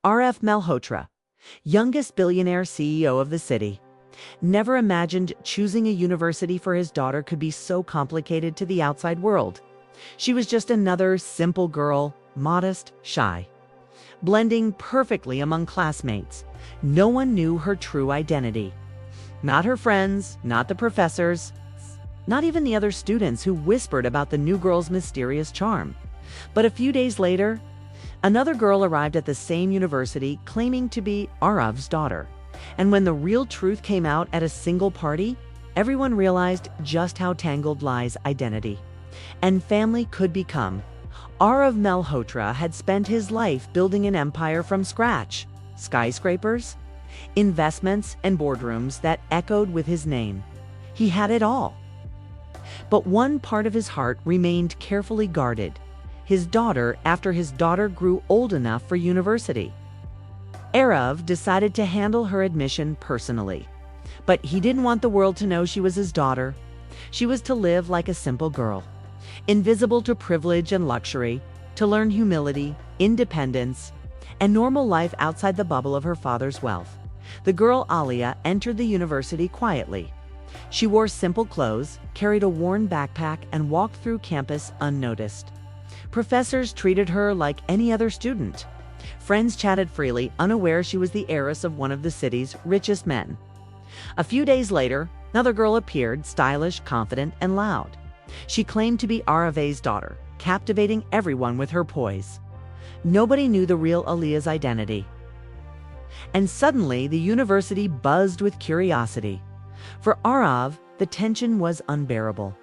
Aarav Malhotra, youngest billionaire CEO of the city, never imagined choosing a university for his daughter could be so complicated to the outside world. She was just another simple girl, modest, shy, blending perfectly among classmates. No one knew her true identity. Not her friends, not the professors, not even the other students who whispered about the new girl's mysterious charm. But a few days later, another girl arrived at the same university claiming to be Aarav's daughter. And when the real truth came out at a single party, everyone realized just how tangled lies identity and family could become. Aarav Malhotra had spent his life building an empire from scratch. Skyscrapers, investments, and boardrooms that echoed with his name. He had it all. But one part of his heart remained carefully guarded: his daughter, after his daughter grew old enough for university. Aarav decided to handle her admission personally. But he didn't want the world to know she was his daughter. She was to live like a simple girl, invisible to privilege and luxury, to learn humility, independence, and normal life outside the bubble of her father's wealth. The girl Aalia entered the university quietly. She wore simple clothes, carried a worn backpack, and walked through campus unnoticed. Professors treated her like any other student. Friends chatted freely, unaware she was the heiress of one of the city's richest men. A few days later, another girl appeared, stylish, confident, and loud. She claimed to be Aarav's daughter, captivating everyone with her poise. Nobody knew the real Aalia's identity. And suddenly, the university buzzed with curiosity. For Aarav, the tension was unbearable.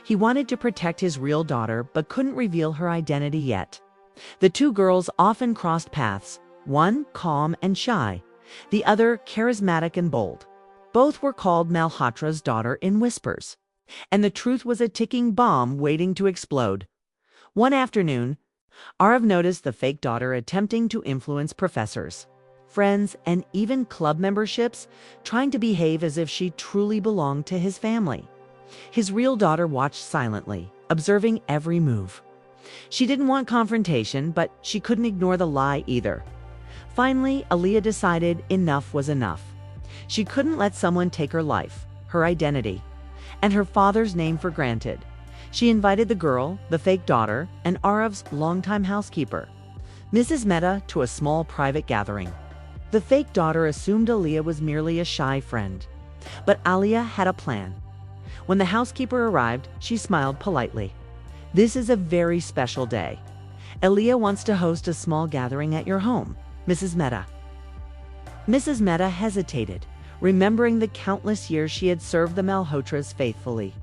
He wanted to protect his real daughter, but couldn't reveal her identity yet. The two girls often crossed paths, one calm and shy, the other charismatic and bold. Both were called Malhotra's daughter in whispers. And the truth was a ticking bomb waiting to explode. One afternoon, Aarav noticed the fake daughter attempting to influence professors, friends, and even club memberships, trying to behave as if she truly belonged to his family. His real daughter watched silently, observing every move. She didn't want confrontation, but she couldn't ignore the lie either. Finally, Aalia decided enough was enough. She couldn't let someone take her life, her identity, and her father's name for granted. She invited the girl, the fake daughter, and Aarav's longtime housekeeper, Mrs. Mehta, to a small private gathering. The fake daughter assumed Aalia was merely a shy friend. But Aalia had a plan. When the housekeeper arrived, she smiled politely. "This is a very special day. Aalia wants to host a small gathering at your home, Mrs. Mehta." Mrs. Mehta hesitated, remembering the countless years she had served the Malhotras faithfully.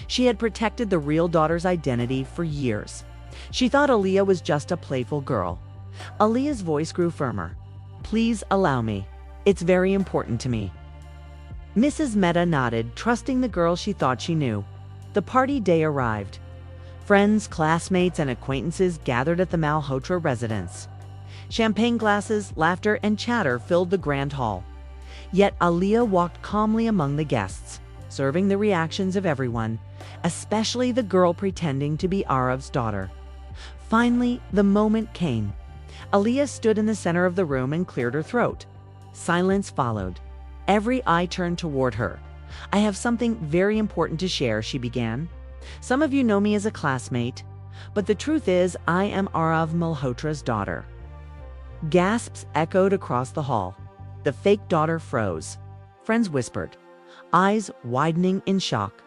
She had protected the real daughter's identity for years. She thought Aalia was just a playful girl. Aalia's voice grew firmer. "Please allow me. It's very important to me." Mrs. Mehta nodded, trusting the girl she thought she knew. The party day arrived. Friends, classmates, and acquaintances gathered at the Malhotra residence. Champagne glasses, laughter, and chatter filled the grand hall. Yet Aalia walked calmly among the guests, serving the reactions of everyone, especially the girl pretending to be Aarav's daughter. Finally, the moment came. Aalia stood in the center of the room and cleared her throat. Silence followed. Every eye turned toward her. "I have something very important to share," she began. "Some of you know me as a classmate, but the truth is I am Aarav Malhotra's daughter." Gasps echoed across the hall. The fake daughter froze. Friends whispered, eyes widening in shock.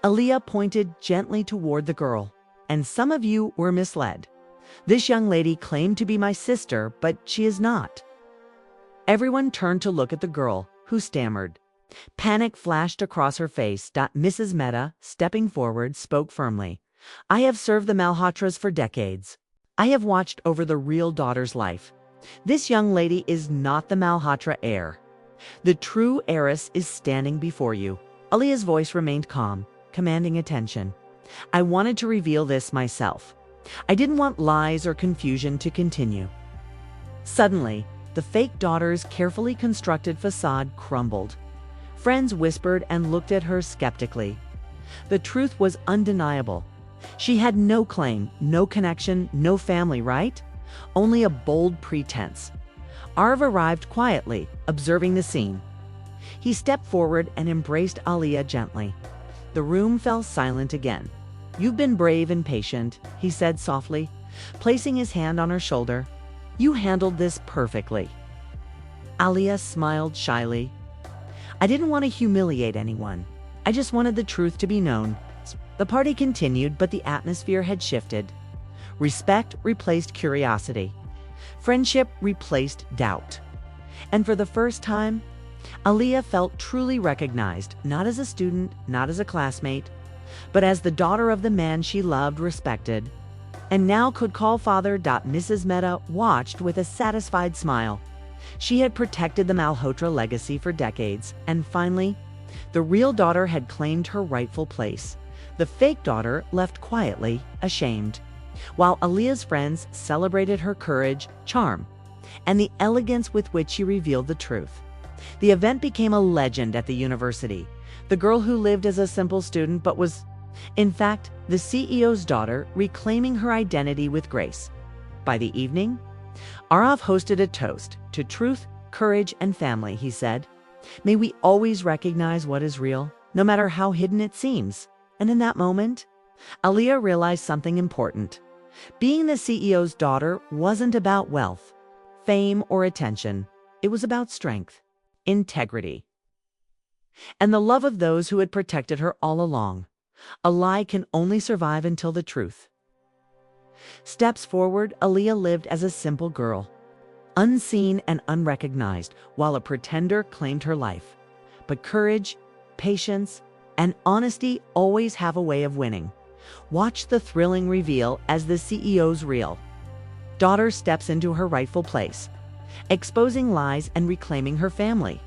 Aalia pointed gently toward the girl. "And some of you were misled. This young lady claimed to be my sister, but she is not." Everyone turned to look at the girl, who stammered. Panic flashed across her face. Mrs. Mehta, stepping forward, spoke firmly. "I have served the Malhotras for decades. I have watched over the real daughter's life. This young lady is not the Malhotra heir. The true heiress is standing before you." Aalia's voice remained calm, commanding attention. "I wanted to reveal this myself. I didn't want lies or confusion to continue." Suddenly, the fake daughter's carefully constructed facade crumbled. Friends whispered and looked at her skeptically. The truth was undeniable. She had no claim, no connection, no family, right? Only a bold pretense. Aarav arrived quietly, observing the scene. He stepped forward and embraced Aalia gently. The room fell silent again. "You've been brave and patient," he said softly, placing his hand on her shoulder. "You handled this perfectly." Aalia smiled shyly. "I didn't want to humiliate anyone. I just wanted the truth to be known." The party continued, but the atmosphere had shifted. Respect replaced curiosity. Friendship replaced doubt. And for the first time, Aalia felt truly recognized, not as a student, not as a classmate, but as the daughter of the man she loved, respected, and now could call father. Mrs. Mehta watched with a satisfied smile. She had protected the Malhotra legacy for decades, and finally, the real daughter had claimed her rightful place. The fake daughter left quietly, ashamed, while Aalia's friends celebrated her courage, charm, and the elegance with which she revealed the truth. The event became a legend at the university. The girl who lived as a simple student but was, in fact, the CEO's daughter, reclaiming her identity with grace. By the evening, Aarav hosted a toast to truth, courage, and family. He said, "May we always recognize what is real, no matter how hidden it seems." And in that moment, Aalia realized something important. Being the CEO's daughter wasn't about wealth, fame, or attention. It was about strength, integrity, and the love of those who had protected her all along. A lie can only survive until the truth. Steps forward, Aalia lived as a simple girl, unseen and unrecognized, while a pretender claimed her life. But courage, patience, and honesty always have a way of winning. Watch the thrilling reveal as the CEO's real daughter steps into her rightful place, exposing lies and reclaiming her family.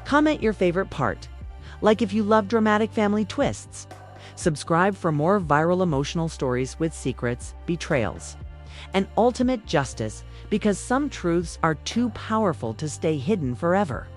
Comment your favorite part. Like if you love dramatic family twists. Subscribe for more viral emotional stories with secrets, betrayals, and ultimate justice, because some truths are too powerful to stay hidden forever.